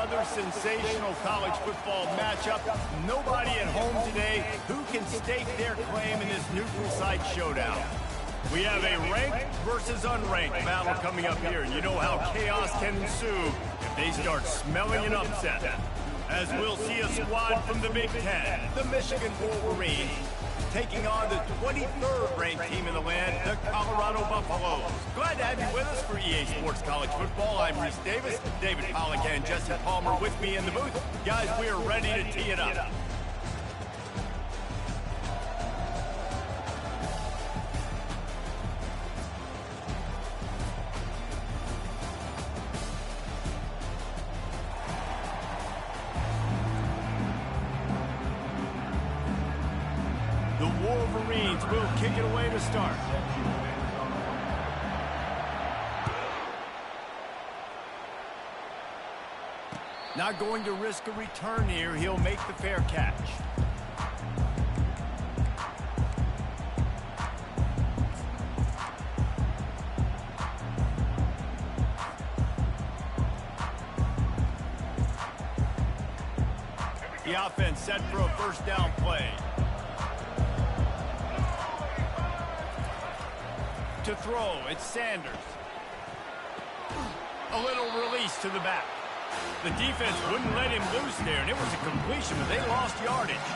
another sensational college football matchup. Nobody at home today who can stake their claim in this neutral site showdown. We have a ranked versus unranked battle coming up here, and you know how chaos can ensue if they start smelling an upset. As we'll see a squad from the Big Ten, the Michigan Wolverines, taking on the 23rd ranked team in the land, the Colorado Buffaloes. Glad to have you with us for EA Sports College Football. I'm Reese Davis, David Pollack and Jesse Palmer with me in the booth. Guys, we are ready to tee it up. The Wolverines will kick it away to start. Not going to risk a return here. He'll make the fair catch. The offense set for a first down play. To throw, it's Sanders. A little release to the back. The defense wouldn't let him loose there, and it was a completion, but they lost yardage.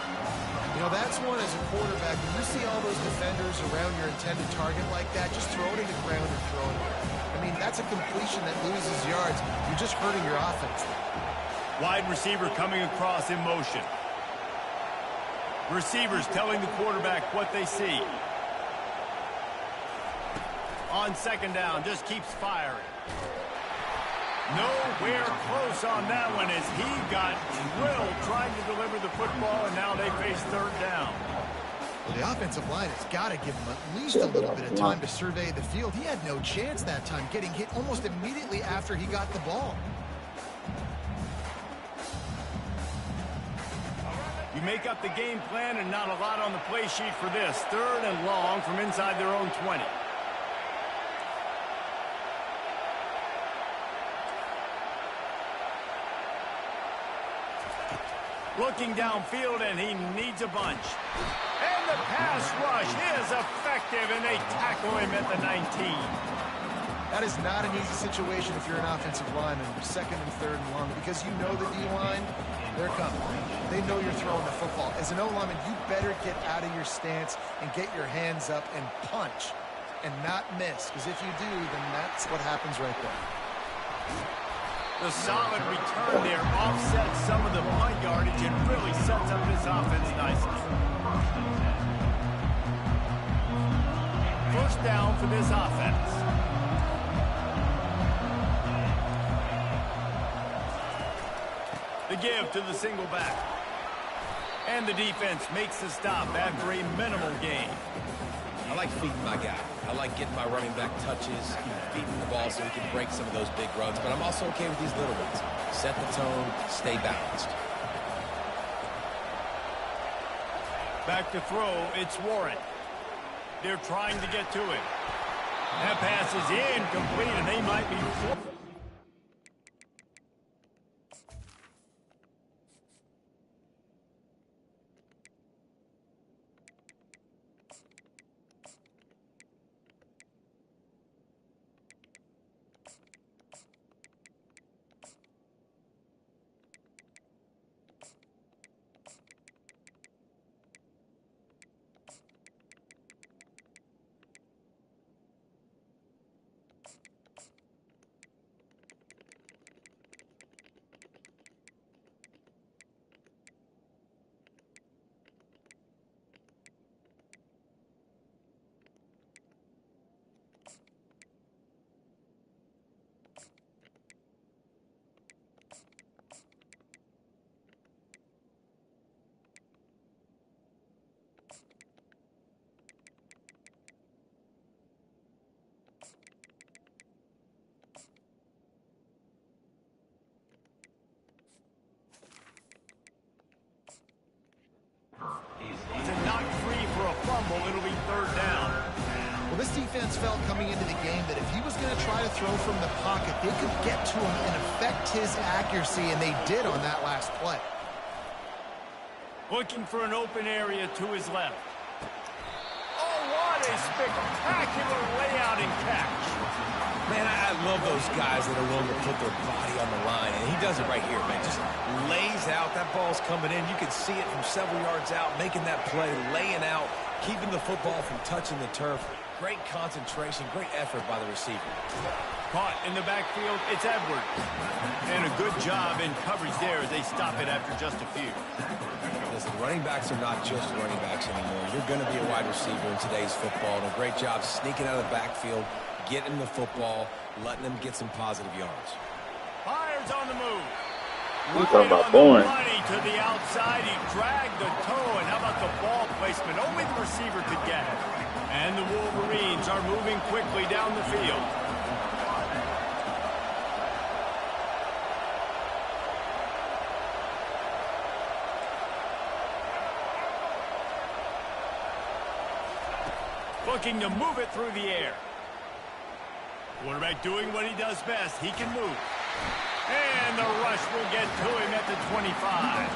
You know, that's one as a quarterback. When you see all those defenders around your intended target like that, just throw it in the ground and throw it. I mean, that's a completion that loses yards. You're just hurting your offense. Wide receiver coming across in motion. Receivers telling the quarterback what they see. On second down, just keeps firing. Nowhere close on that one as he got drilled trying to deliver the football, and now they face third down. Well, the offensive line has got to give him at least a little bit of time to survey the field. He had no chance that time, getting hit almost immediately after he got the ball. You make up the game plan and not a lot on the play sheet for this. Third and long from inside their own 20. Looking downfield, and he needs a bunch. And the pass rush is effective, and they tackle him at the 19. That is not an easy situation if you're an offensive lineman, second and third and long, because you know the D-line, they're coming. They know you're throwing the football. As an O-lineman, you better get out of your stance and get your hands up and punch and not miss, because if you do, then that's what happens right there. The solid return there offsets some of the punt yardage and really sets up this offense nicely. First down for this offense. The give to the single back. And the defense makes the stop after a minimal gain. I like feeding my guy. I like getting my running back touches, feeding the ball so he can break some of those big runs, but I'm also okay with these little ones. Set the tone, stay balanced. Back to throw, it's Warren. They're trying to get to it. That pass is incomplete, and they might be... This defense felt coming into the game that if he was going to try to throw from the pocket, they could get to him and affect his accuracy, and they did on that last play. Looking for an open area to his left. Oh, what a spectacular layout and catch. Man, I love those guys that are willing to put their body on the line, and he does it right here, man. Just lays out. That ball's coming in. You can see it from several yards out, making that play, laying out, keeping the football from touching the turf. Great concentration, great effort by the receiver. Caught in the backfield, it's Edwards. And a good job in coverage there as they stop it after just a few. Listen, running backs are not just running backs anymore. You're going to be a wide receiver in today's football, and a great job sneaking out of the backfield, getting the football, letting them get some positive yards. Fires on the move. You talking about boring. To the outside, he dragged the toe, and how about the ball placement? Only the receiver could get it. And the Wolverines are moving quickly down the field. Looking to move it through the air. Quarterback doing what he does best. He can move. And the rush will get to him at the 25.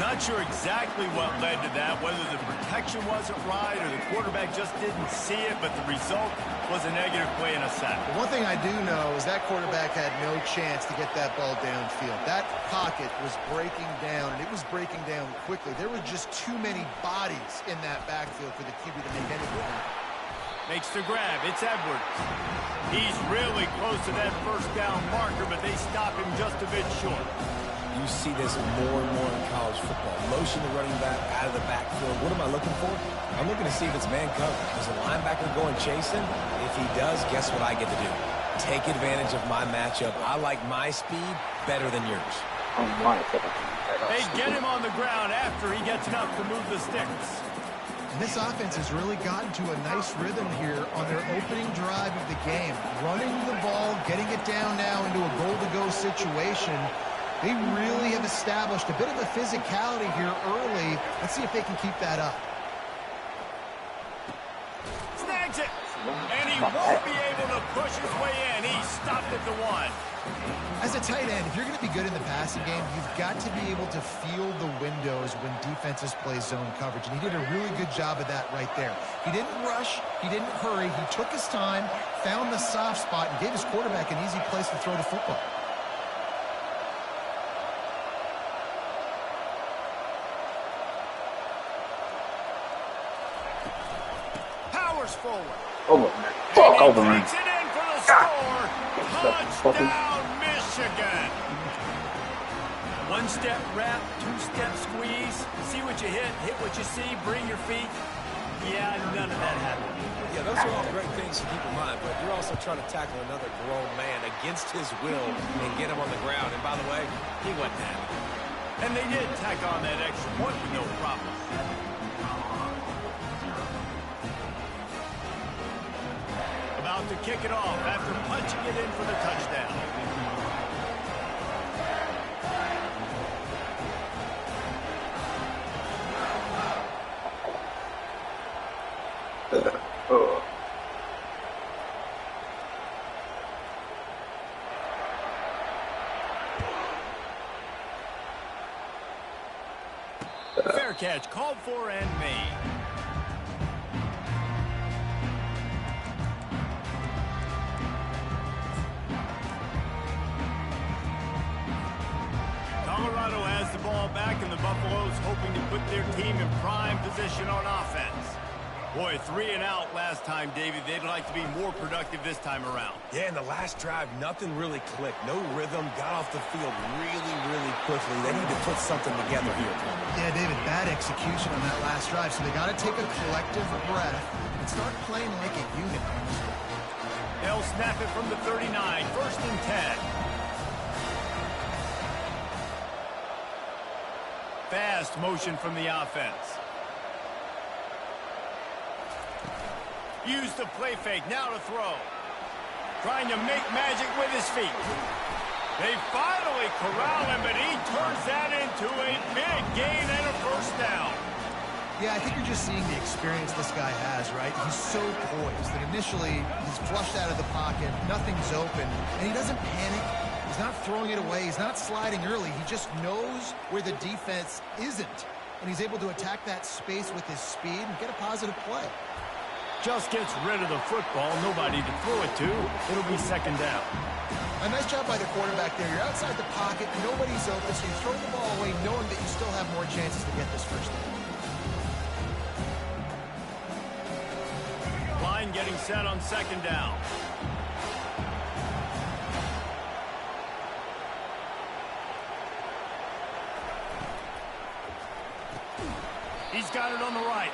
Not sure exactly what led to that, whether the protection wasn't right or the quarterback just didn't see it, but the result was a negative play and a sack. The one thing I do know is that quarterback had no chance to get that ball downfield. That pocket was breaking down, and it was breaking down quickly. There were just too many bodies in that backfield for the QB to make anything happen. Makes the grab. It's Edwards. He's really close to that first down marker, but they stop him just a bit short. You see this more and more in college football. Motion the running back out of the backfield. What am I looking for? I'm looking to see if it's man coverage. Is the linebacker going chasing? If he does, guess what I get to do? Take advantage of my matchup. I like my speed better than yours. Oh my God. They get him on the ground after he gets enough to move the sticks. And this offense has really gotten to a nice rhythm here on their opening drive of the game. Running the ball, getting it down now into a goal-to-go situation. They really have established a bit of a physicality here early. Let's see if they can keep that up. Snags it. And he won't be able to push his way in. He stopped at the 1. As a tight end, if you're going to be good in the passing game, you've got to be able to feel the windows when defenses play zone coverage. And he did a really good job of that right there. He didn't rush. He didn't hurry. He took his time, found the soft spot, and gave his quarterback an easy place to throw the football. Powers forward. Over, man. Fuck over, man. Takes it in for the score. Touchdown, Michigan. One-step wrap, two-step squeeze. See what you hit what you see, bring your feet. Yeah, none of that happened. Yeah, those are all great things to keep in mind, but you're also trying to tackle another grown man against his will and get him on the ground. And by the way, he wasn't happy. And they did tack on that extra point with no problem. About to kick it off after punching it in for the touchdown. Fair catch, called for and made. Colorado has the ball back, and the Buffaloes hoping to put their team in prime position on offense. Boy, 3 and out last time, David. They'd like to be more productive this time around. Yeah, in the last drive, nothing really clicked. No rhythm, got off the field really, really quickly. They need to put something together here. Yeah, David, bad execution on that last drive, so they got to take a collective breath and start playing like a unit. They'll snap it from the 39, 1st and 10. Fast motion from the offense. Use the play fake, now to throw. Trying to make magic with his feet. They finally corral him, but he turns that into a big gain and a 1st down. Yeah, I think you're just seeing the experience this guy has, right? He's so poised that initially he's flushed out of the pocket, nothing's open, and he doesn't panic. He's not throwing it away. He's not sliding early. He just knows where the defense isn't, and he's able to attack that space with his speed and get a positive play. Just gets rid of the football. Nobody to throw it to. It'll be second down. A nice job by the quarterback there. You're outside the pocket, nobody's open, so you throw the ball away knowing that you still have more chances to get this first down. Line getting set on second down. He's got it on the right.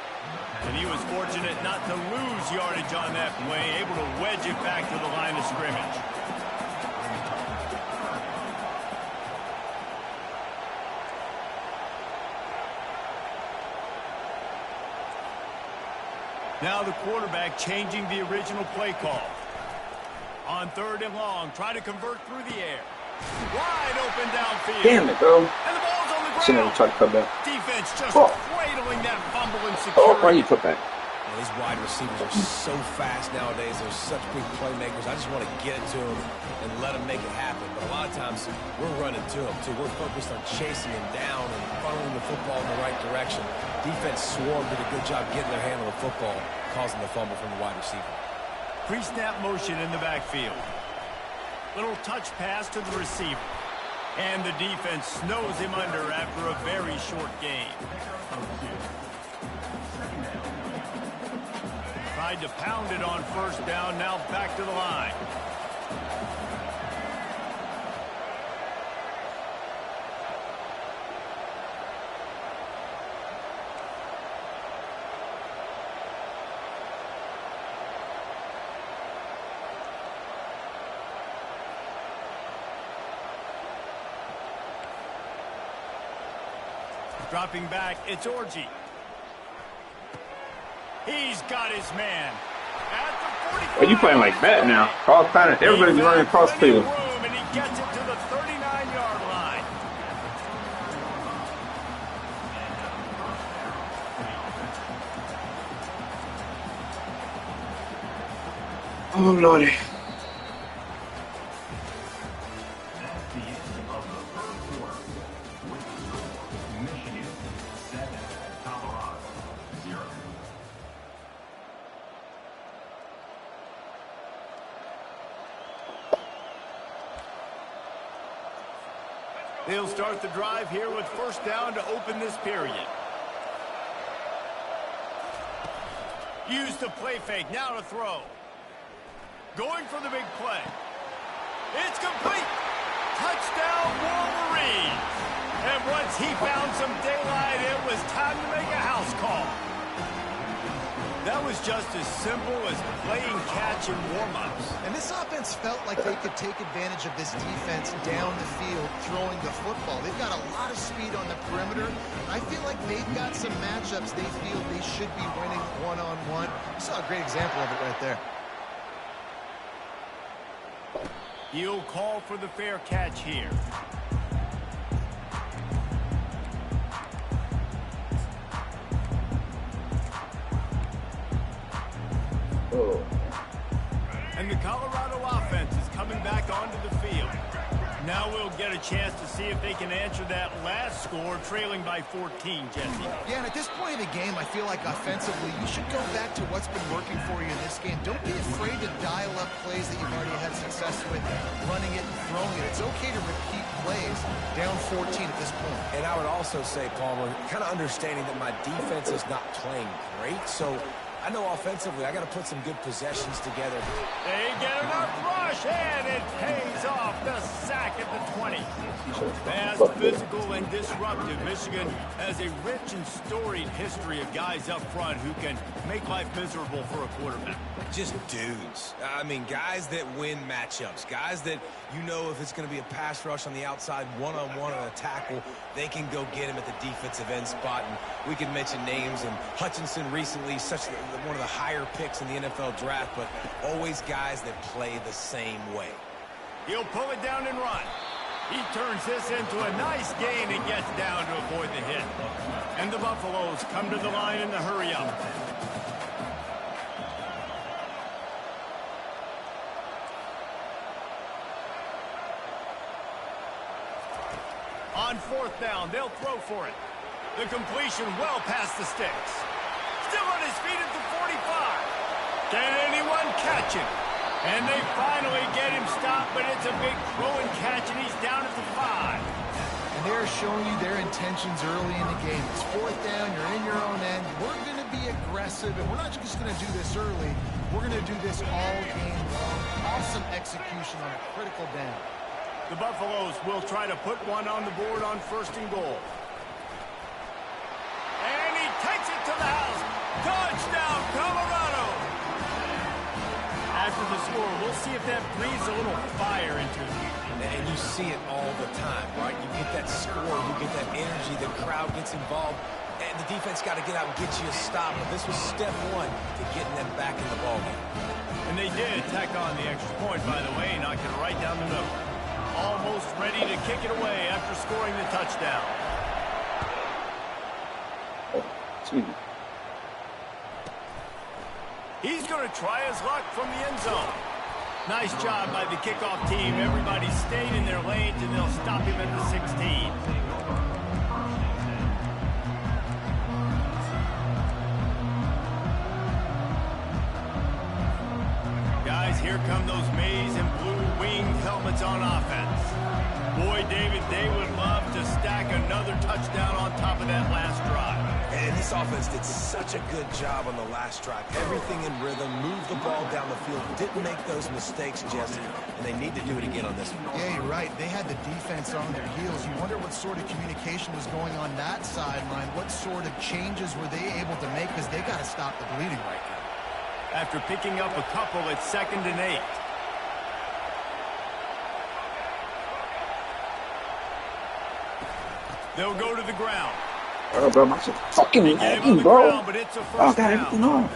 And he was fortunate not to lose yardage on that play, able to wedge it back to the line of scrimmage. Now the quarterback changing the original play call. On third and long, try to convert through the air. Wide open downfield. Damn it, bro. And the ball's on the ground. Shouldn't have tried to cut back. Defense just cradling that fumble and Oh, why security. you put back? These wide receivers are so fast nowadays. They're such big playmakers. I just want to get it to them and let them make it happen. But a lot of times, we're running to them, too. We're focused on chasing him down and funneling the football in the right direction. Defense swarm did a good job getting their hand on the football, causing the fumble from the wide receiver. Pre-snap motion in the backfield. Little touch pass to the receiver. And the defense snows him under after a very short game. Tried to pound it on first down, now back to the line. Dropping back, it's Orji. He's got his man. At the 45. Are you playing like that now? Cross pattern. Everybody's running across the field. And he gets it to the 39-yard line. Oh, Lordy. They'll start the drive here with first down to open this period. Use the play fake, now to throw. Going for the big play. It's complete. Touchdown, Wolverines. And once he found some daylight, it was time to make a house call. That was just as simple as playing catch in warm-ups. And this offense felt like they could take advantage of this defense down the field, throwing the football. They've got a lot of speed on the perimeter. I feel like they've got some matchups they feel they should be winning one-on-one. You saw a great example of it right there. He'll call for the fair catch here. Oh. And the Colorado offense is coming back onto the field. Now we'll get a chance to see if they can answer that last score, trailing by 14, Jesse. Yeah, and at this point in the game, I feel like offensively, you should go back to what's been working for you in this game. Don't be afraid to dial up plays that you've already had success with, running it and throwing it. It's okay to repeat plays down 14 at this point. And I would also say, Palmer, kind of understanding that my defense is not playing great, so I know offensively I got to put some good possessions together. They get enough rush, and it pays off. The sack at the 20. Fast, physical, and disruptive. Michigan has a rich and storied history of guys up front who can make life miserable for a quarterback. Just dudes. I mean, guys that win matchups. Guys that you know if it's going to be a pass rush on the outside, one-on-one on a tackle, they can go get him at the defensive end spot. And we can mention names, and Hutchinson recently, one of the higher picks in the NFL draft, but always guys that play the same way. He'll pull it down and run. He turns this into a nice gain and gets down to avoid the hit. And the Buffaloes come to the line in the hurry-up. On 4th down, they'll throw for it. The completion well past the sticks. Still on his feet at the 45. Can anyone catch him? And they finally get him stopped, but it's a big throw and catch, and he's down at the 5. And they're showing you their intentions early in the game. It's 4th down, you're in your own end. We're going to be aggressive, and we're not just going to do this early. We're going to do this all game long. Awesome execution on a critical down. The Buffaloes will try to put one on the board on 1st and goal. And he takes it to the house. Touchdown, Colorado! After the score, we'll see if that breathes a little fire into it. And you see it all the time, right? You get that score, you get that energy, the crowd gets involved, and the defense got to get out and get you a stop. But this was step 1 to getting them back in the ballgame. And they did tack on the extra point, by the way, knocked it right down the middle. Almost ready to kick it away after scoring the touchdown. Excuse me. He's going to try his luck from the end zone. Nice job by the kickoff team. Everybody stayed in their lanes, and they'll stop him at the 16. Guys, here come those maize and blue winged helmets on offense. Boy, David, they would love to stack another touchdown on top of that last drive. And this offense did such a good job on the last drive. Everything in rhythm, moved the ball down the field, didn't make those mistakes, Jesse, and they need to do it again on this one. Yeah, you're right. They had the defense on their heels. You wonder what sort of communication was going on that sideline. What sort of changes were they able to make, because they got to stop the bleeding right now. After picking up a couple, it's 2nd and 8. They'll go to the ground. Oh, bro, my shit fucking lagging, bro. But it's a Oh, first got down. everything on.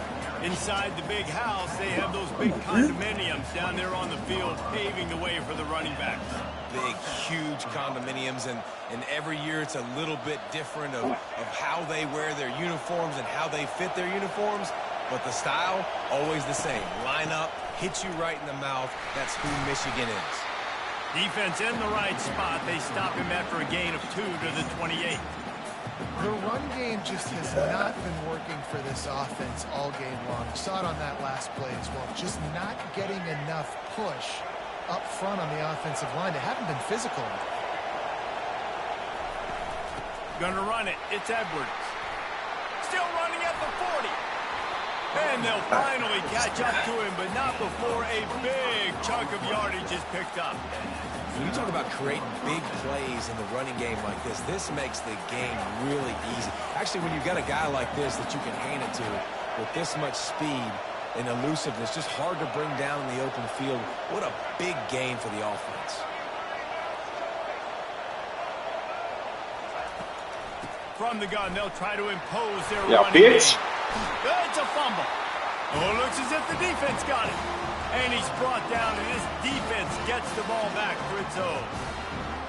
Inside the big house, they have those big condominiums down there on the field, paving the way for the running backs. Big, huge condominiums, and every year it's a little bit different of how they wear their uniforms and how they fit their uniforms, but the style, always the same. Line up, hit you right in the mouth. That's who Michigan is. Defense in the right spot. They stop him after a gain of 2 to the 28. The run game just has not been working for this offense all game long. You saw it on that last play as well. Just not getting enough push up front on the offensive line. They haven't been physical enough. Gonna run it. It's Edwards. Still running at the 40. And they'll finally catch up to him, but not before a big chunk of yardage is picked up. When you talk about creating big plays in the running game like this makes the game really easy. Actually, when you've got a guy like this that you can hand it to with this much speed and elusiveness, just hard to bring down in the open field. What a big gain for the offense. From the gun, they'll try to impose their Yeah, running bitch. game. It's a fumble. Oh, looks as if the defense got it. And he's brought down, and this defense gets the ball back for its own.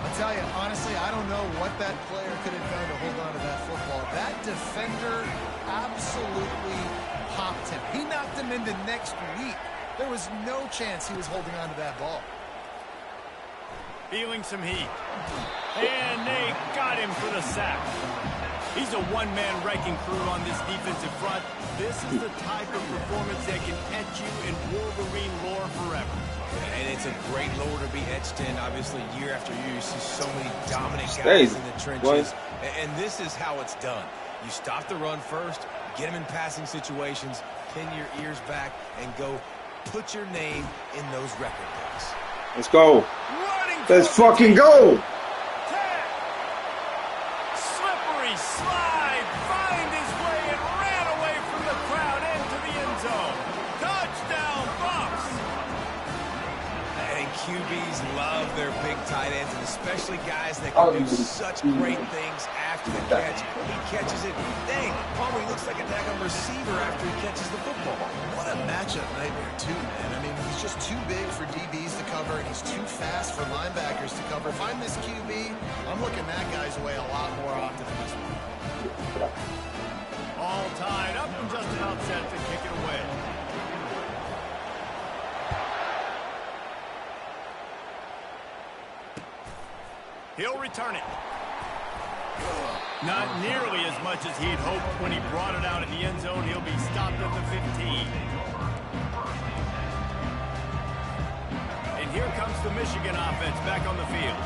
I'll tell you, honestly, I don't know what that player could have done to hold on to that football. That defender absolutely popped him. He knocked him into next week. There was no chance he was holding on to that ball. Feeling some heat. And they got him for the sack. He's a one-man wrecking crew on this defensive front. This is the type of performance that can etch you in Wolverine lore forever. And it's a great lore to be etched in. Obviously, year after year, you see so many dominant guys in the trenches. And this is how it's done. You stop the run first, get them in passing situations, pin your ears back, and go put your name in those record books. Let's go. Let's fucking go. Slippery slide, find his way and ran away from the crowd into the end zone. Touchdown, Bucks. And QBs love their big tight ends, and especially guys that can do such great things after the catch. He catches it. Dang, Palmer, he looks like a daggone receiver after he catches the football. What a matchup nightmare, too, man. I mean, he's just too big for DBs to cover, and he's too fast for linebackers to cover. If I'm this QB, I'm looking that guy's way a lot more often than this one. All tied up and just about set to kick it away. He'll return it. Not nearly as much as he'd hoped when he brought it out in the end zone. He'll be stopped at the 15. And here comes the Michigan offense back on the field.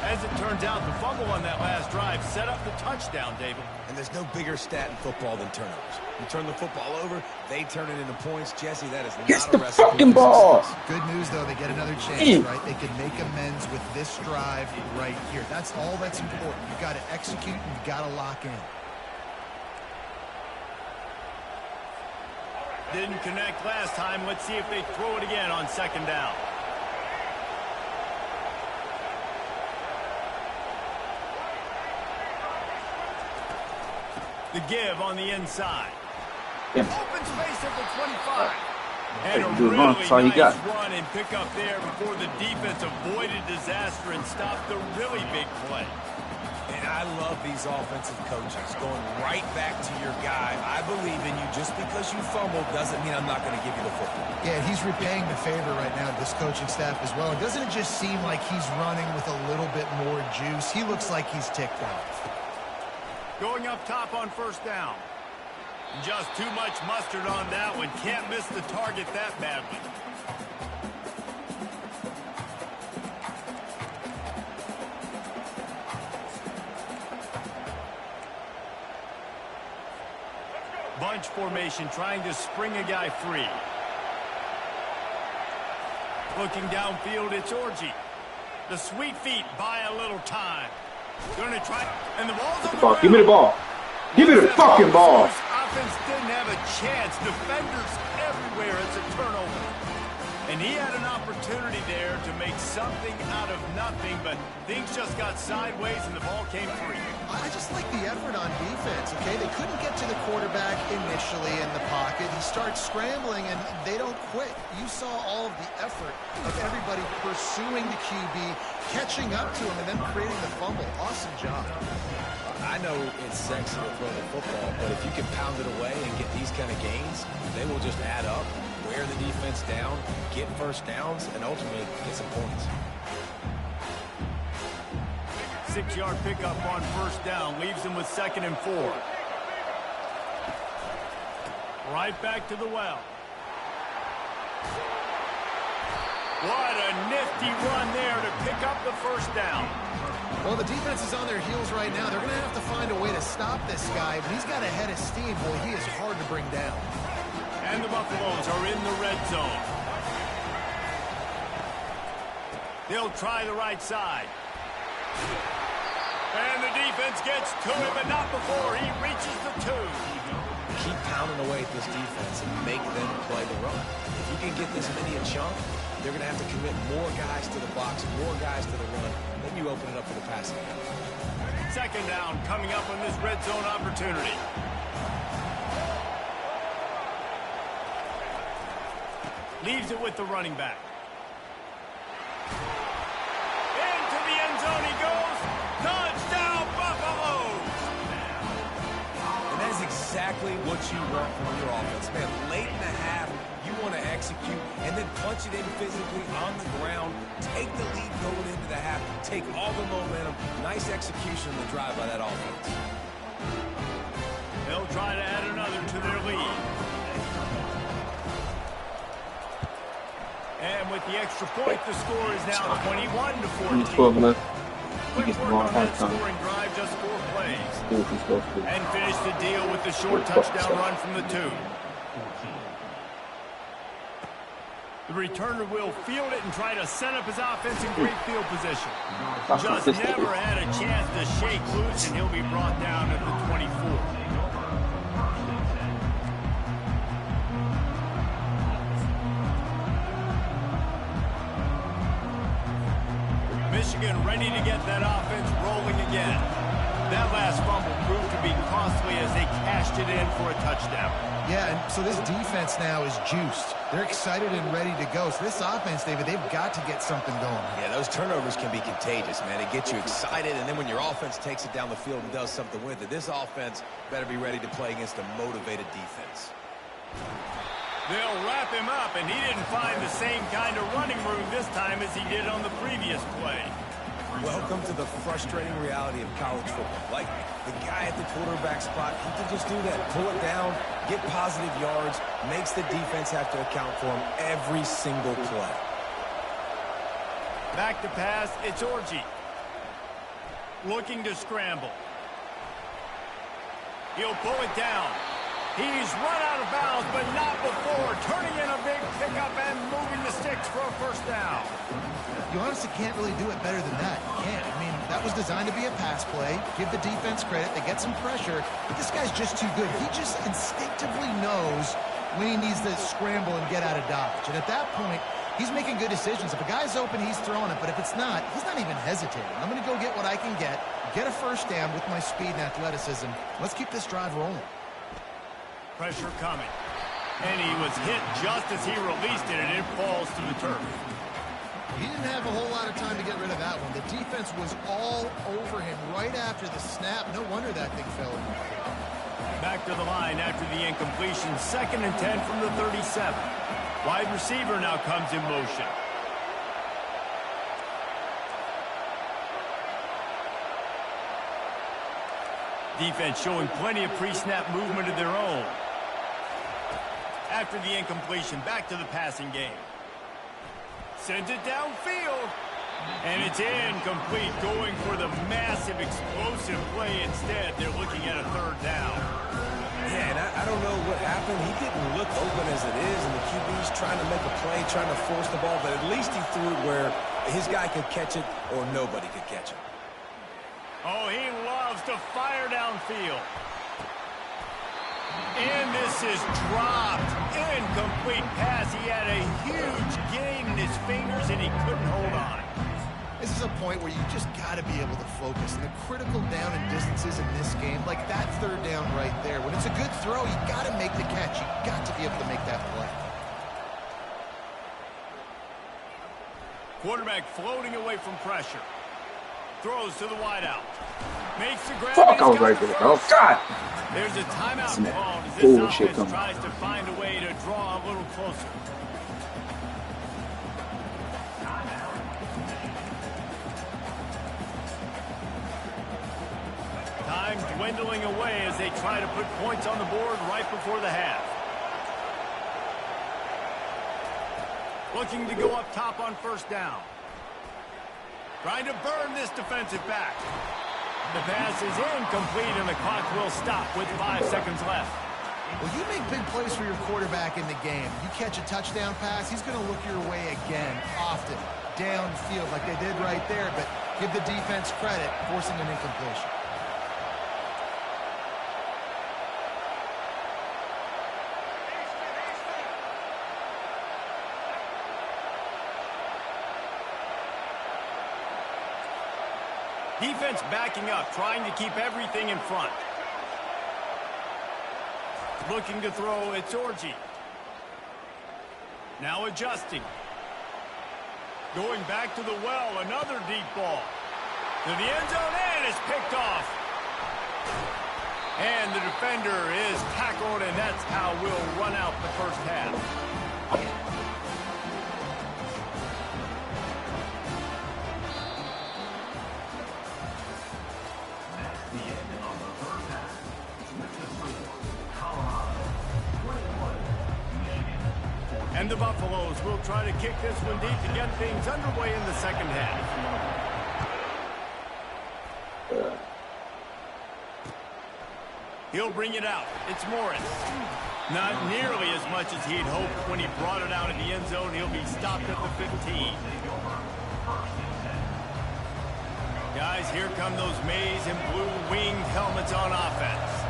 As it turns out, the fumble on that last drive set up the touchdown, David. And there's no bigger stat in football than turnovers. You turn the football over, they turn it into points. Jesse, that is not a recipe. Fucking ball. Good news, though, they get another chance, right? They can make amends with this drive right here. That's all that's important. You've got to execute and you've got to lock in. Didn't connect last time. Let's see if they throw it again on second down. The give on the inside. Open space at the 25. And a really nice run and pick up there before the defense avoided disaster and stopped the really big play. And I love these offensive coaches going right back to your guy. I believe in you. Just because you fumbled doesn't mean I'm not going to give you the football. Yeah, he's repaying the favor right now to this coaching staff as well. Doesn't it just seem like he's running with a little bit more juice? He looks like he's ticked off. Going up top on first down. Just too much mustard on that one. Can't miss the target that badly. Bunch formation trying to spring a guy free. Looking downfield, it's Orji. The sweet feet buy a little time. Going to try, and the ball's on the ground. Give me the ball. Give me the fucking ball. Offense didn't have a chance. Defenders everywhere. It's a turnover. And he had an opportunity there to make something out of nothing, but things just got sideways and the ball came free. I just like the effort on defense, okay? They couldn't get to the quarterback initially in the pocket. He starts scrambling, and they don't quit. You saw all of the effort of everybody pursuing the QB, catching up to him, and then creating the fumble. Awesome job. I know it's sexy to throw the football, but if you can pound it away and get these kind of gains, they will just add up, wear the defense down, get first downs, and ultimately get some points. 6-yard pickup on first down leaves him with 2nd and 4. Right back to the well. What a nifty run there to pick up the first down. Well, the defense is on their heels right now. They're going to have to find a way to stop this guy, but he's got a head of steam. Boy, he is hard to bring down. And the Buffaloes are in the red zone. They'll try the right side. And the defense gets to him, but not before he reaches the 2. Keep pounding away at this defense and make them play the run. If you can get this many a chunk, they're going to have to commit more guys to the box, more guys to the run. Then you open it up for the passing. 2nd down coming up on this red zone opportunity. Leaves it with the running back. Into the end zone he goes. Touchdown, Buffaloes! And that is exactly what you want from your offense. Man, late in the half, you want to execute and then punch it in physically on the ground. Take the lead going into the half. Take all the momentum. Nice execution on the drive by that offense. They'll try to add another to their lead. And with the extra point, the score is now 21-14. 12 left. Quick work on that scoring drive, just 4 plays. And finish the deal with the short touchdown run from the 2. The returner will field it and try to set up his offense in great field position. Just never had a chance to shake loose, and he'll be brought down at the 24. Michigan ready to get that offense rolling again. That last fumble proved to be costly as they cashed it in for a touchdown. Yeah, and so this defense now is juiced. They're excited and ready to go. So this offense, David, they've got to get something going. Yeah, those turnovers can be contagious, man. It gets you excited, and then when your offense takes it down the field and does something with it, this offense better be ready to play against a motivated defense. They'll wrap him up, and he didn't find the same kind of running room this time as he did on the previous play. Welcome to the frustrating reality of college football. Like, the guy at the quarterback spot, he can just do that. Pull it down, get positive yards, makes the defense have to account for him every single play. Back to pass, it's Orji. Looking to scramble. He'll pull it down. He's run out of bounds, but not before. Turning in a big pickup and moving the sticks for a first down. You honestly can't really do it better than that. You can't. I mean, that was designed to be a pass play. Give the defense credit. They get some pressure. But this guy's just too good. He just instinctively knows when he needs to scramble and get out of dodge. And at that point, he's making good decisions. If a guy's open, he's throwing it. But if it's not, he's not even hesitating. I'm going to go get what I can get a first down with my speed and athleticism. Let's keep this drive rolling. Pressure coming. And he was hit just as he released it, and it falls to the turf. He didn't have a whole lot of time to get rid of that one. The defense was all over him right after the snap. No wonder that thing fell in. Back to the line after the incompletion. 2nd and 10 from the 37. Wide receiver now comes in motion. Defense showing plenty of pre-snap movement of their own. After the incompletion, back to the passing game. Sends it downfield. And it's incomplete, going for the massive, explosive play instead. They're looking at a 3rd down. Yeah, and I don't know what happened. He didn't look open as it is, and the QB's trying to make a play, trying to force the ball, but at least he threw it where his guy could catch it or nobody could catch it. Oh, he loves to fire downfield. And this is dropped. Incomplete pass. He had a huge gain in his fingers, and he couldn't hold on. This is a point where you just got to be able to focus. And the critical down and distances in this game, like that 3rd down right there, when it's a good throw, you got to make the catch. You got to be able to make that play. Quarterback floating away from pressure. Throws to the wideout. Makes the grab. Fuck, I was right there. Oh, God. There's a timeout called as this Bullshit offense tries to find a way to draw a little closer. Time dwindling away as they try to put points on the board right before the half. Looking to go up top on 1st down. Trying to burn this defensive back. The pass is incomplete, and the clock will stop with 5 seconds left. Well, you make big plays for your quarterback in the game. You catch a touchdown pass, he's going to look your way again, often, downfield like they did right there, but give the defense credit, forcing an incompletion. Defense backing up, trying to keep everything in front. Looking to throw, it's Orji. Now adjusting. Going back to the well, another deep ball. To the end zone, and it's picked off. And the defender is tackled, and that's how we'll run out the 1st half. And the Buffaloes will try to kick this one deep to get things underway in the 2nd half. He'll bring it out. It's Morris. Not nearly as much as he'd hoped when he brought it out in the end zone. He'll be stopped at the 15. Guys, here come those maize and blue winged helmets on offense.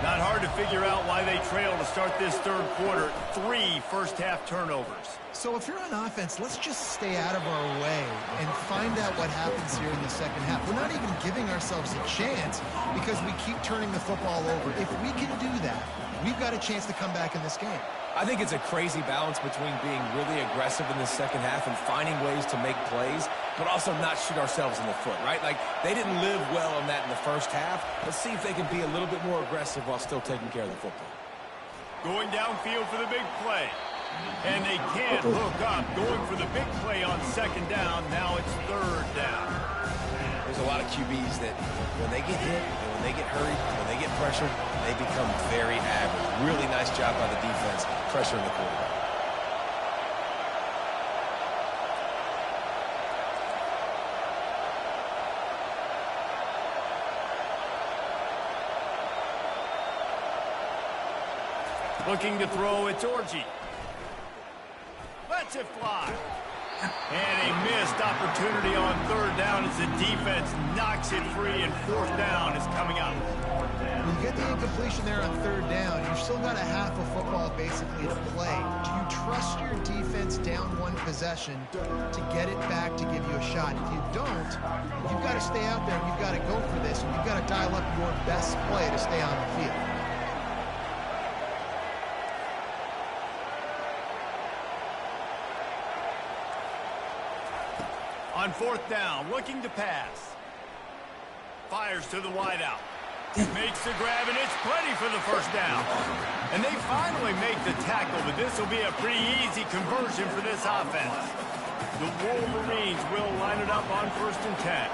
Not hard to figure out why they trail to start this 3rd quarter. 3 first-half turnovers. So if you're on offense, let's just stay out of our way and find out what happens here in the second half. We're not even giving ourselves a chance because we keep turning the football over. If we can do that, we've got a chance to come back in this game. I think it's a crazy balance between being really aggressive in the second half and finding ways to make plays, but also not shoot ourselves in the foot, right? Like, they didn't live well on that in the first half. Let's see if they can be a little bit more aggressive while still taking care of the football. Going downfield for the big play. And they can't hook up. Going for the big play on second down. Now it's third down. There's a lot of QBs that when they get hit and when they get hurried, when they get pressured, they become very average. Really nice job by the defense pressuring the quarterback. Looking to throw, it's Orji. Lets it fly. And a missed opportunity on third down as the defense knocks it free, and fourth down is coming up. When you get the incompletion there on third down, you've still got a half of football basically to play. Do you trust your defense down one possession to get it back to give you a shot? If you don't, you've got to stay out there and you've got to go for this, and you've got to dial up your best play to stay on the field. On fourth down, looking to pass. Fires to the wideout. Makes the grab, and it's plenty for the first down. And they finally make the tackle, but this will be a pretty easy conversion for this offense. The Wolverines will line it up on 1st and 10.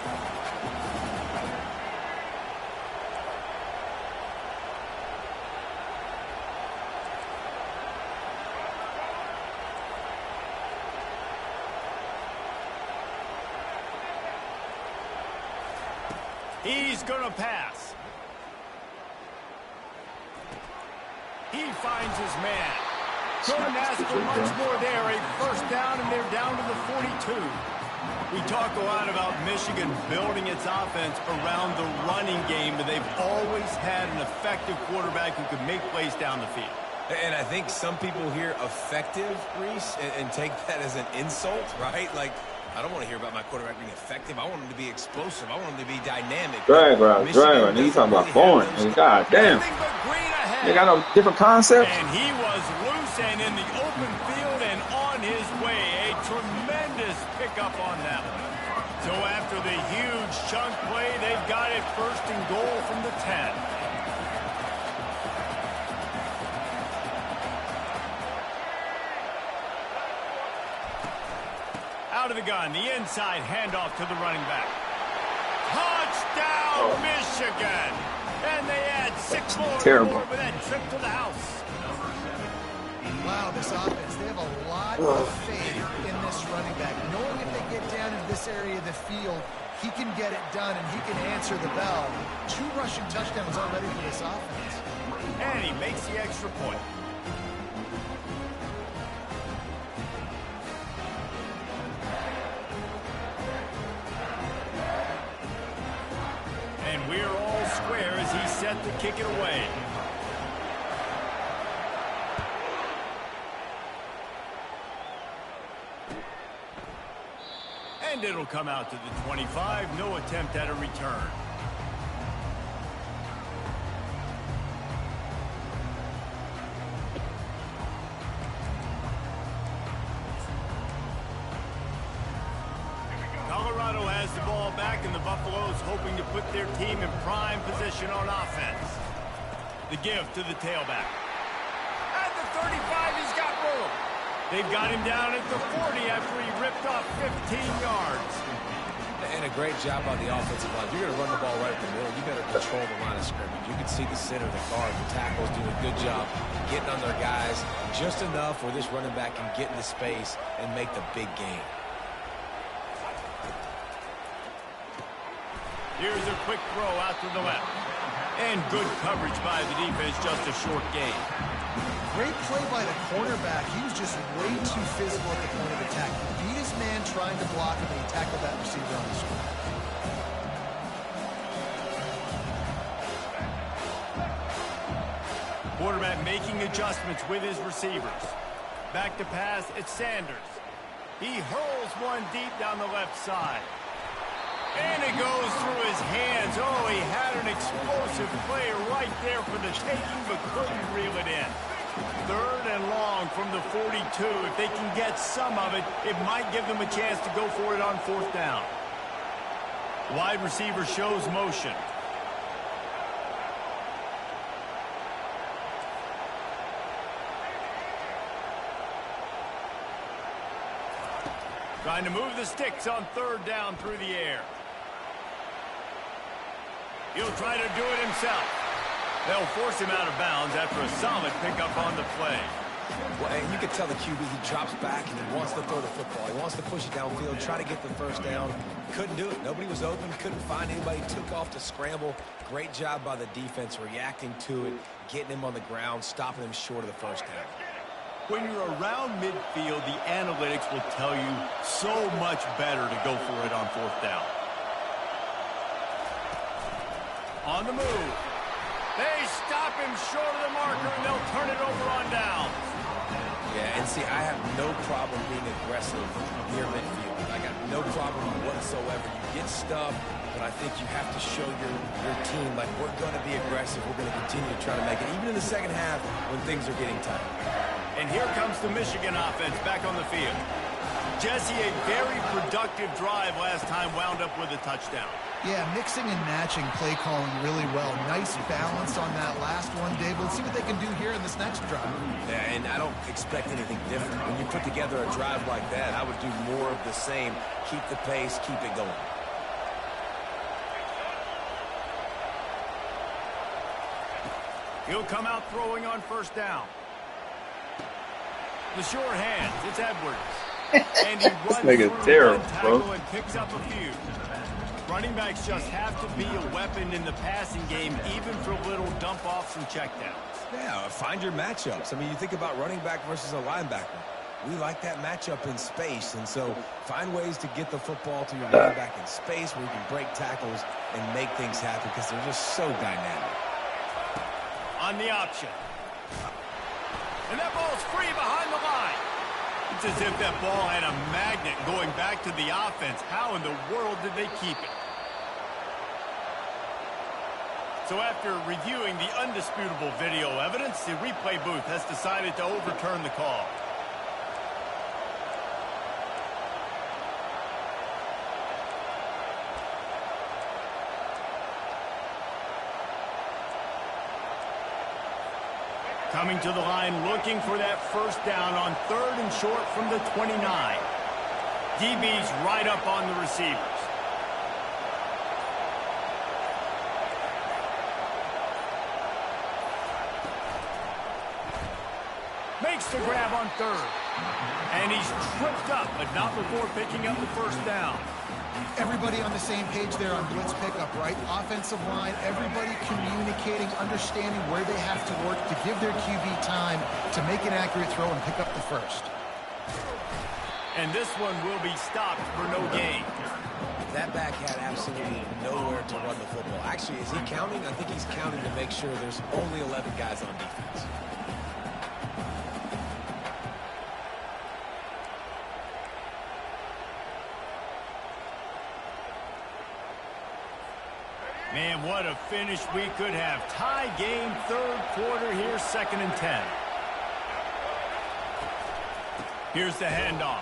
He's going to pass. He finds his man. Couldn't ask for much more there. A first down, and they're down to the 42. We talk a lot about Michigan building its offense around the running game, but they've always had an effective quarterback who could make plays down the field. And I think some people hear effective, Reese, and take that as an insult, right? Like, I don't want to hear about my quarterback being effective. I want him to be explosive. I want him to be dynamic. Drag route. You talking about boring. God damn. They got no different concepts. And he was loose and in the open field and on his way. A tremendous pickup on that one. So after the huge chunk play, they've got it 1st and goal from the 10. Out of the gun, the inside handoff to the running back. Touchdown, Michigan! And they add 6 more for that trip to the house. Wow, this offense, they have a lot of faith in this running back. Knowing if they get down into this area of the field, he can get it done and he can answer the bell. 2 rushing touchdowns already for this offense. And he makes the extra point. And we're all square as he's set to kick it away. And it'll come out to the 25. No attempt at a return. Colorado has the ball back, and the Buffaloes hoping to put their team in prime position on offense. The give to the tailback. At the 35, he's got room. They've got him down at the 40 after he ripped off 15 yards. And a great job by the offensive line. If you're going to run the ball right up the middle, you better control the line of scrimmage. You can see the center, the guard, the tackles doing a good job getting on their guys just enough where this running back can get into space and make the big game. Here's a quick throw out to the left. And good coverage by the defense, just a short gain. Great play by the cornerback. He was just way too physical at the point of attack. He beat his man trying to block him, and he tackled that receiver on the screen. Quarterback making adjustments with his receivers. Back to pass, it's Sanders. He hurls one deep down the left side. And it goes through his hands. Oh, he had an explosive play right there for the taking, but couldn't reel it in. 3rd and long from the 42. If they can get some of it, it might give them a chance to go for it on 4th down. Wide receiver shows motion. Trying to move the sticks on 3rd down through the air. He'll try to do it himself. They'll force him out of bounds after a solid pickup on the play. Well, and you can tell the QB, he drops back and he wants to throw the football. He wants to push it downfield, try to get the 1st down. Couldn't do it. Nobody was open, couldn't find anybody. Took off to scramble. Great job by the defense reacting to it, getting him on the ground, stopping him short of the 1st down. When you're around midfield, the analytics will tell you so much better to go for it on 4th down. On the move. They stop him short of the marker, and they'll turn it over on downs. Yeah, and see, I have no problem being aggressive near midfield. I got no problem whatsoever. You get stuffed, but I think you have to show your team, like, we're going to be aggressive. We're going to continue to try to make it, even in the second half when things are getting tight. And here comes the Michigan offense back on the field. Jesse, a very productive drive last time, wound up with a touchdown. Yeah, mixing and matching play calling really well. Nice balance on that last one, Dave. Let's see what they can do here in this next drive. Yeah, and I don't expect anything different. When you put together a drive like that, I would do more of the same. Keep the pace, keep it going. He'll come out throwing on 1st down. The short hands, it's Edwards. And he runs through one tackle and picks up a few. Running backs just have to be a weapon in the passing game, even for little dump-offs and checkdowns. Yeah, find your matchups. I mean, you think about running back versus a linebacker. We like that matchup in space, and so find ways to get the football to your running back in space where you can break tackles and make things happen because they're just so dynamic. On the option. And that ball's free behind the line. It's as if that ball had a magnet going back to the offense. How in the world did they keep it? So after reviewing the undisputable video evidence, the replay booth has decided to overturn the call. Coming to the line, looking for that 1st down on 3rd and short from the 29. DB's right up on the receivers. Makes the grab on 3rd. And he's tripped up, but not before picking up the 1st down. Everybody on the same page there on blitz pickup, right? Offensive line, everybody communicating, understanding where they have to work to give their QB time to make an accurate throw and pick up the 1st. And this one will be stopped for no gain. That back had absolutely nowhere to run the football. Actually, is he counting? I think he's counting to make sure there's only 11 guys on defense. Man, what a finish we could have. Tie game, 3rd quarter here, 2nd and 10. Here's the handoff.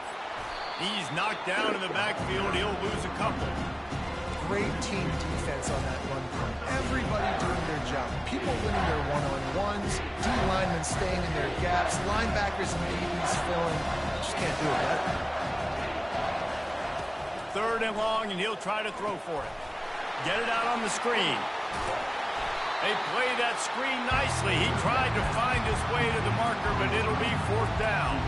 He's knocked down in the backfield. He'll lose a couple. Great team defense on that run point. Everybody doing their job. People winning their one-on-ones. D-linemen staying in their gaps. Linebackers and DBs filling. Just can't do it yet. 3rd and long, and he'll try to throw for it. Get it out on the screen. They play that screen nicely. He tried to find his way to the marker, but it'll be 4th down.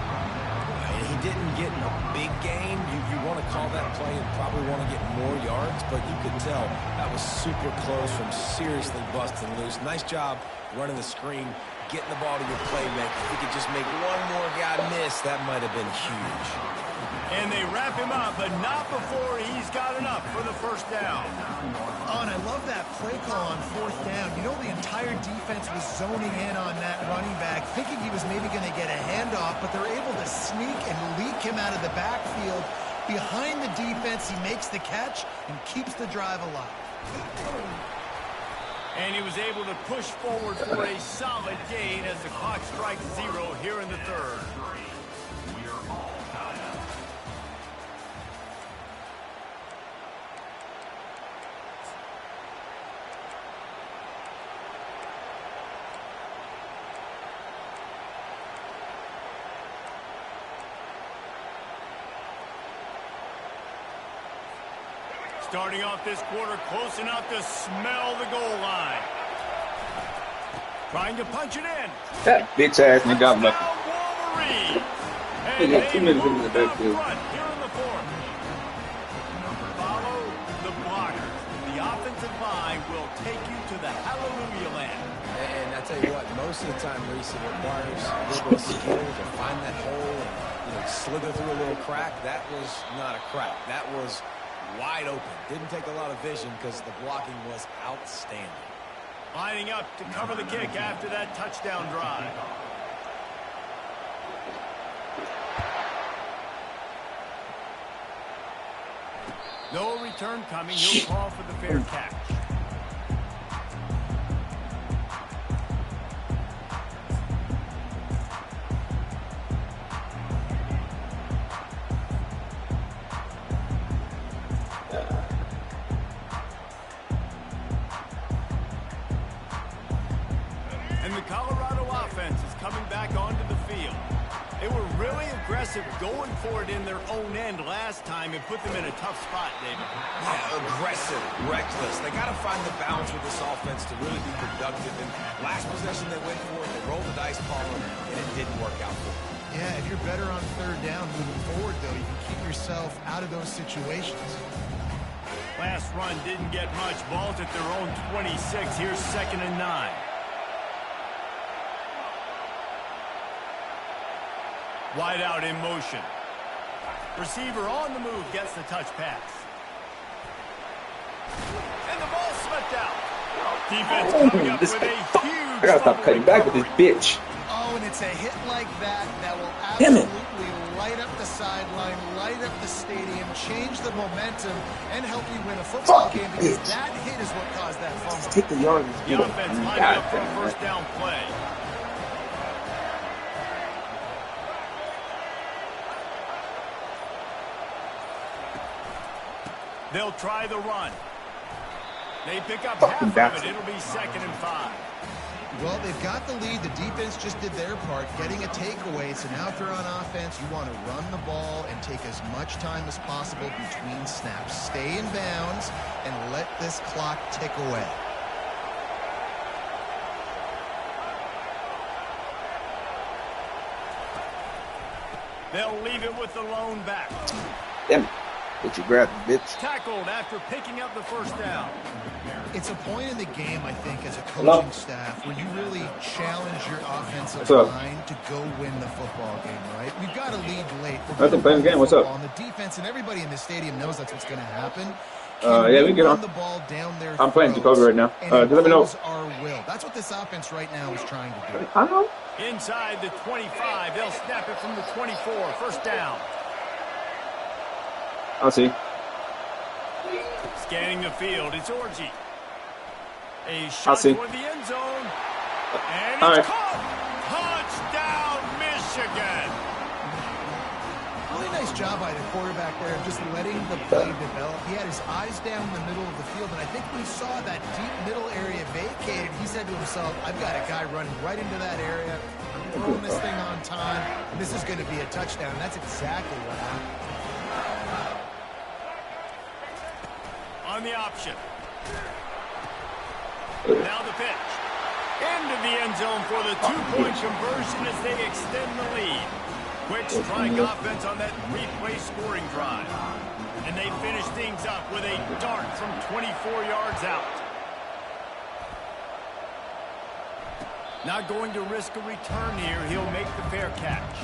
And he didn't get a big gain. You want to call that play and probably want to get more yards, but you could tell that was super close from seriously busting loose. Nice job running the screen, getting the ball to your playmaker. If he could just make one more guy miss, that might have been huge. And they wrap him up, but not before he's got enough for the first down. Oh, and I love that play call on fourth down. You know, the entire defense was zoning in on that running back, thinking he was maybe going to get a handoff, but they're able to sneak and leak him out of the backfield. Behind the defense, he makes the catch and keeps the drive alive. And he was able to push forward for a solid gain as the clock strikes 0 here in the third. Starting off this quarter close enough to smell the goal line. Trying to punch it in. That bitch ass nigga got lucky. Wolverine. He got 2 minutes in the backfield. Here in the fourth. Follow the blockers. The offensive line will take you to the hallelujah land. And I tell you what, most of the time, Reese, it requires a little bit of skill to find that hole and slither through a little crack. That was not a crack. That was wide open. Didn't take a lot of vision because the blocking was outstanding. Lining up to cover the kick after that touchdown drive. No return coming. He'll call for the fair catch. Going for it in their own end last time and put them in a tough spot, David. Yeah, aggressive, reckless. They got to find the balance with this offense to really be productive. And last possession they went for it, they rolled the dice ball, and it didn't work out for them. Yeah, if you're better on third down moving forward, though, you can keep yourself out of those situations. Last run didn't get much. Ball's at their own 26. Here's 2nd and 9. Wide out in motion. Receiver on the move gets the touch pass. And the ball slipped out. Defense coming up with a huge... I gotta stop cutting back with this bitch. Oh, and it's a hit like that that will absolutely light up the sideline, light up the stadium, change the momentum, and help you win a football game because that hit is what caused that fumble. Take the yard. The offense lining up for a first down play. They'll try the run. They pick up half of it. It'll be 2nd and 5. Well, they've got the lead. The defense just did their part, getting a takeaway. So now if you're on offense, you want to run the ball and take as much time as possible between snaps. Stay in bounds and let this clock tick away. They'll leave it with the lone back. Damn it. But you grabbed the bitch. Tackled after picking up the first down. It's a point in the game, I think, as a coaching staff, where you really challenge your offensive line to go win the football game, right? We've got to lead late. That's a playing game. What's up? On the defense, and everybody in the stadium knows that's what's going to happen. Yeah, we get on. The ball down their I'm playing Jacobi right now. Just let me know. Our will. That's what this offense right now is trying to do. I know. Inside the 25, they'll snap it from the 24. First down. I'll see. Scanning the field, it's Orji. A shot toward the end zone. And it's caught. Touchdown, Michigan. Really nice job by the quarterback there, just letting the play develop. He had his eyes down in the middle of the field, and I think when he saw that deep middle area vacated, he said to himself, I've got a guy running right into that area. I'm throwing this thing on time, and this is going to be a touchdown. And that's exactly what happened. On the option. Now the pitch. Into the end zone for the two-point conversion as they extend the lead. Quick strike offense on that replay scoring drive. And they finish things up with a dart from 24 yards out. Not going to risk a return here. He'll make the fair catch.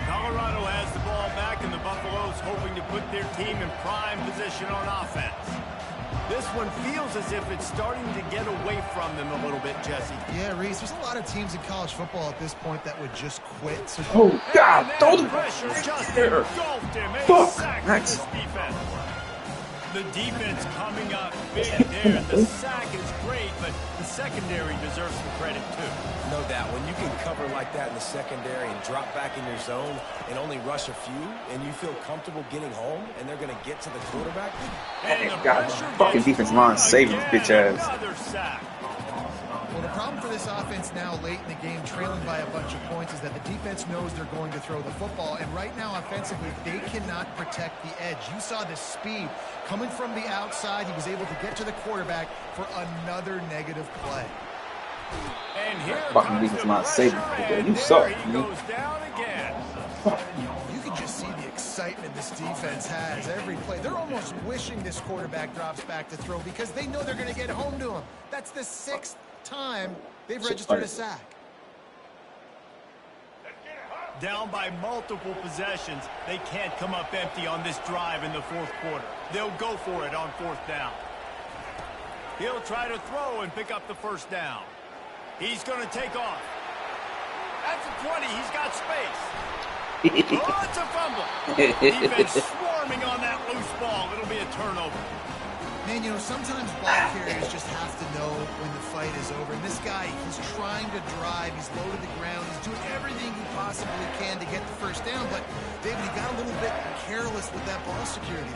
Colorado has the ball back, and the Buffaloes hoping to put their team in prime position on offense. This one feels as if it's starting to get away from them a little bit, Jesse. Yeah, Reese, there's a lot of teams in college football at this point that would just quit. So Oh, God. Don't pressure just there. engulfed him. A Fuck. sack for Nice. this defense. The defense coming up big there. The sack is great, but the secondary deserves some credit, too. No doubt. When you can cover like that in the secondary and drop back in your zone and only rush a few, and you feel comfortable getting home, and they're going to get to the quarterback. And the God, pressure fucking gets defense line through saving this bitch again. ass. Another sack. Well, the problem for this offense now late in the game, trailing by a bunch of points, is that the defense knows they're going to throw the football. And right now, offensively, they cannot protect the edge. You saw the speed coming from the outside. He was able to get to the quarterback for another negative play. And here Fucking comes defense the line saving pressure, this bitch. and You there suck, he man. goes down again. You can just see the excitement this defense has every play. They're almost wishing this quarterback drops back to throw because they know they're going to get home to him. That's the 6th time they've registered a sack. Down by multiple possessions, they can't come up empty on this drive in the 4th quarter. They'll go for it on 4th down. He'll try to throw and pick up the 1st down. He's going to take off. At the 20, he's got space. Oh, it's a fumble. Defense swarming on that loose ball. It'll be a turnover. Man, you know, sometimes ball carriers just have to know when the fight is over. And this guy, he's trying to drive. He's low to the ground. He's doing everything he possibly can to get the 1st down. But, David, he got a little bit careless with that ball security.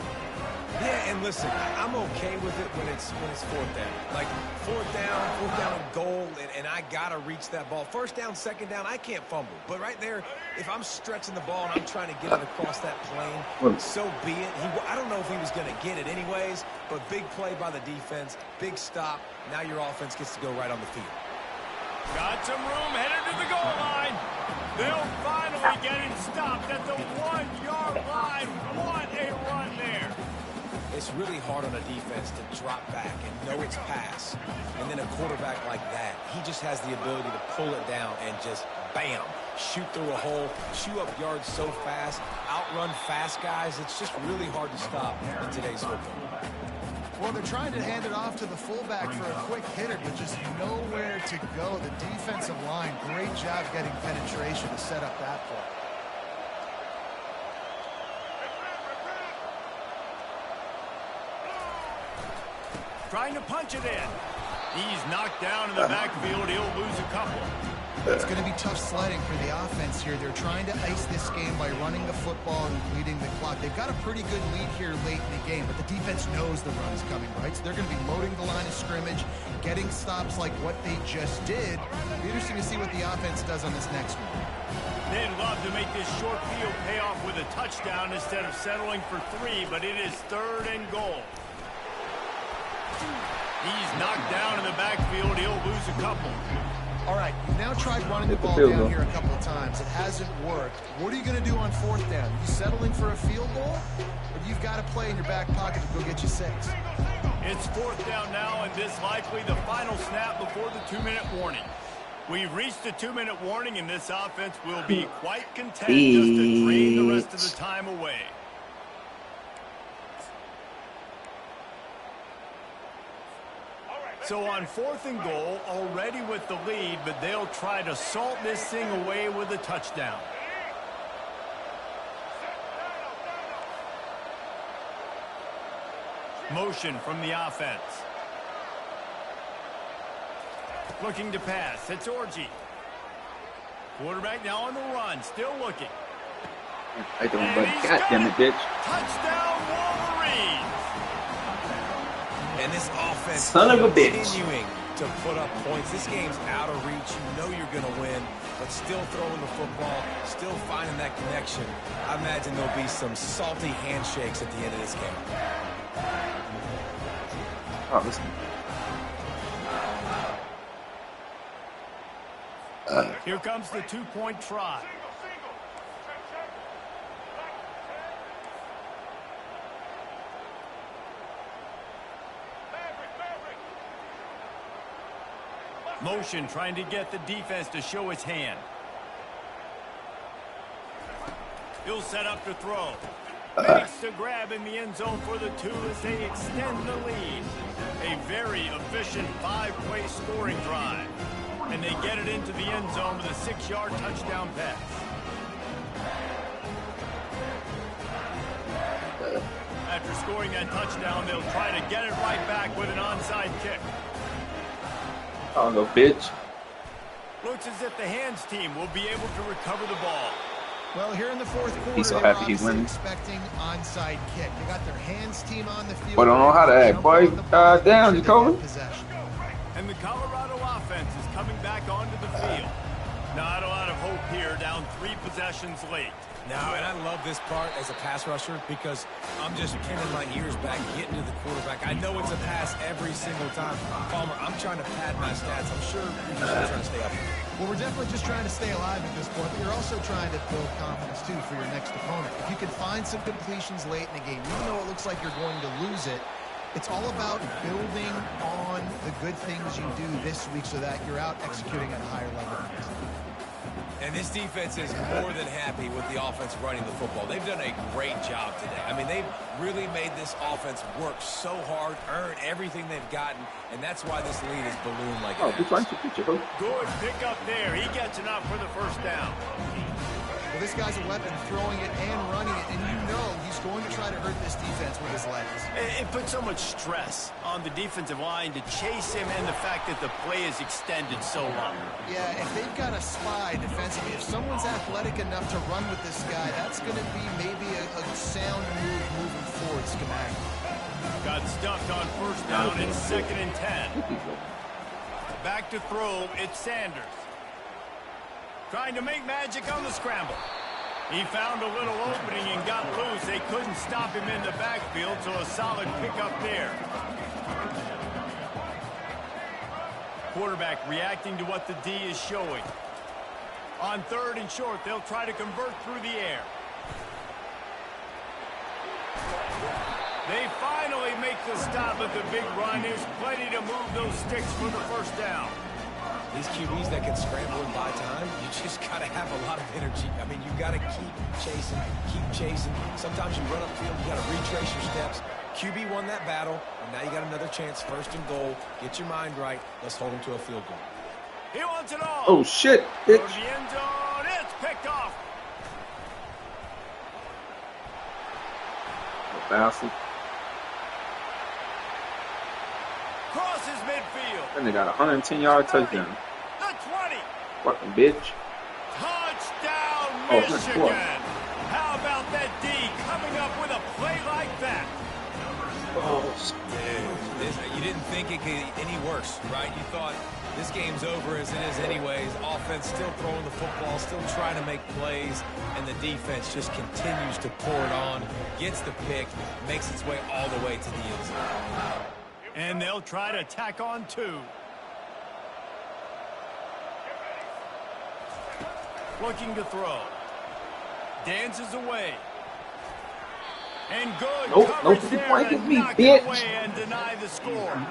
Yeah, and listen, I'm okay with it when it's 4th down. Like, 4th down and goal, and I got to reach that ball. 1st down, 2nd down, I can't fumble. But right there, if I'm stretching the ball and I'm trying to get it across that plane, so be it. I don't know if he was going to get it anyways, but big play by the defense, big stop. Now your offense gets to go right on the field. Got some room, headed to the goal line. They'll finally get him stopped at the 1-yard line. What a run there. It's really hard on a defense to drop back and know it's pass. And then a quarterback like that, he just has the ability to pull it down and just, bam, shoot through a hole, chew up yards so fast, outrun fast guys. It's just really hard to stop in today's football. Well, they're trying to hand it off to the fullback for a quick hitter, but just nowhere to go. The defensive line, great job getting penetration to set up that play. Trying to punch it in. He's knocked down in the backfield. He'll lose a couple. It's going to be tough sledding for the offense here. They're trying to ice this game by running the football and leading the clock. They've got a pretty good lead here late in the game, but the defense knows the run's coming, right? So they're going to be loading the line of scrimmage, getting stops like what they just did. It'll be interesting to see what the offense does on this next one. They'd love to make this short field pay off with a touchdown instead of settling for 3, but it is 3rd and goal. He's knocked down in the backfield. He'll lose a couple. All right, you've now tried running the ball down here a couple of times. It hasn't worked. What are you going to do on 4th down? You settling for a field goal? Or you've got a play in your back pocket to go get you 6? It's 4th down now, and this likely the final snap before the 2-minute warning. We've reached the 2-minute warning, and this offense will be quite content just to drain the rest of the time away. So on 4th and goal, already with the lead, but they'll try to salt this thing away with a touchdown. Motion from the offense. Looking to pass. It's Orji. Quarterback now on the run. Still looking. I don't, but goddamn it, bitch. Touchdown, Wolverines. And this offense Son of a bitch. continuing to put up points. This game's out of reach. You know you're going to win, but still throwing the football, still finding that connection. I imagine there'll be some salty handshakes at the end of this game. Oh, listen. Here comes the 2-point try. Motion trying to get the defense to show its hand. He'll set up to throw. Makes the grab in the end zone for the 2 as they extend the lead. A very efficient 5-play scoring drive. And they get it into the end zone with a 6-yard touchdown pass. After scoring that touchdown, they'll try to get it right back with an onside kick. Oh, no, bitch. Looks as if the hands team will be able to recover the ball. Well, here in the fourth quarter, he's so they were happy he's winning. Expecting onside kick. They got their hands team on the field. But I don't know how to act, boy. Damn, Jacobi. And the Colorado offense is coming back onto the field. Not a lot of hope here, down 3 possessions late. Now, and I love this part as a pass rusher because I'm just pinning my ears back, getting to the quarterback. I know it's a pass every single time. Palmer, I'm trying to pad my stats. I'm sure you're just trying to stay up. Well, we're definitely just trying to stay alive at this point, but you're also trying to build confidence, too, for your next opponent. If you can find some completions late in the game, even though it looks like you're going to lose it, it's all about building on the good things you do this week so that you're out executing at a higher level. And this defense is more than happy with the offense running the football. They've done a great job today. I mean, they've really made this offense work so hard, earn everything they've gotten, and that's why this lead is ballooned like it is. Good pick up there. He gets enough for the first down. Well, this guy's a weapon, throwing it and running it, and you know he's going to try to hurt this defense with his legs. It puts so much stress on the defensive line to chase him and the fact that the play is extended so long. Yeah, if they've got a spy defensively, if someone's athletic enough to run with this guy, that's going to be maybe a sound move moving forward schematically. Got stuffed on first down. It's 2nd and 10. Back to throw. It's Sanders. Trying to make magic on the scramble. He found a little opening and got loose. They couldn't stop him in the backfield, so a solid pickup there. Quarterback reacting to what the D is showing. On 3rd and short, they'll try to convert through the air. They finally make the stop at the big run. There's plenty to move those sticks for the first down. These QBs that can scramble and buy time, you just got to have a lot of energy. I mean, you got to keep chasing. Sometimes you run upfield, you got to retrace your steps. QB won that battle, and now you got another chance, 1st and goal. Get your mind right. Let's hold him to a field goal. He wants it all. Oh, shit, Go bitch. to the end zone. It's picked off. Bastard. Crosses midfield. And they got a 110-yard touchdown. The 20. Fucking bitch. Touchdown, Oh, Michigan. How about that D coming up with a play like that? Oh, Dude, you didn't think it could get any worse, right? You thought this game's over as it is anyways. Offense still throwing the football, still trying to make plays, and the defense just continues to pour it on, gets the pick, makes its way all the way to the end zone. And they'll try to tack on 2. Looking to throw. Dances away. And good Nope, coverage nope, there point to at me, knock bitch. it away and deny the score.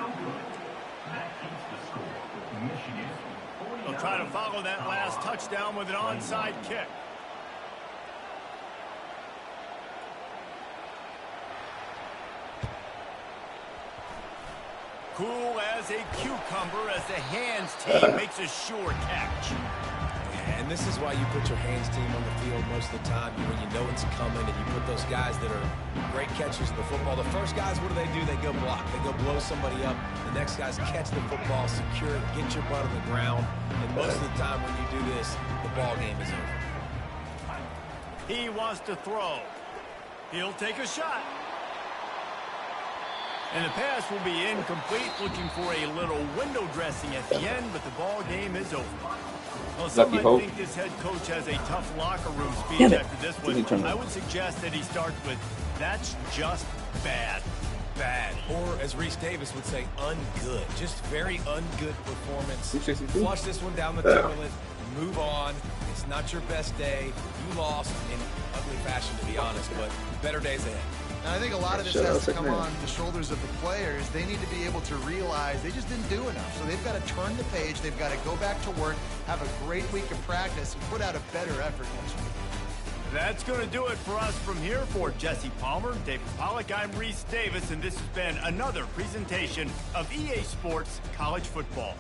They'll try to follow that last touchdown with an onside kick. Cool as a cucumber as the hands team makes a sure catch. And this is why you put your hands team on the field most of the time when you know it's coming, and you put those guys that are great catchers of the football. The first guys, what do? They go block. They go blow somebody up. The next guys catch the football, secure it, get your butt on the ground. And most of the time when you do this, the ball game is over. He wants to throw. He'll take a shot. And the pass will be incomplete, looking for a little window dressing at the end, but the ball game is over. Well, some might think this head coach has a tough locker room speech after this one. I would suggest that he starts with, "That's just bad." Bad. Or, as Reese Davis would say, ungood. Just very ungood performance. 262. Flush this one down the toilet. Move on. It's not your best day. You lost in ugly fashion, to be honest, but better days ahead. And I think a lot of this has to come on the shoulders of the players. They need to be able to realize they just didn't do enough. So they've got to turn the page. They've got to go back to work, have a great week of practice, and put out a better effort next week. That's going to do it for us from here. For Jesse Palmer, David Pollack, I'm Reese Davis, and this has been another presentation of EA Sports College Football.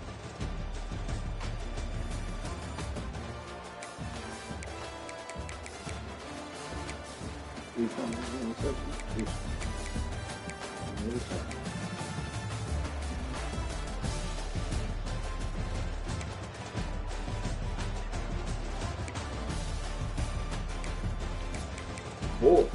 Boy.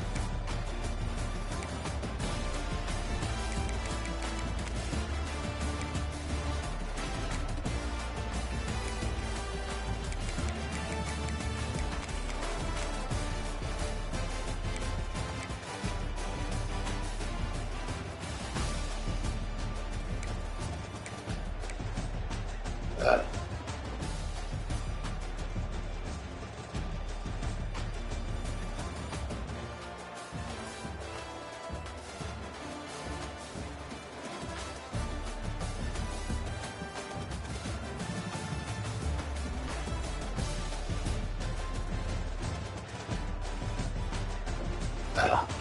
Ah.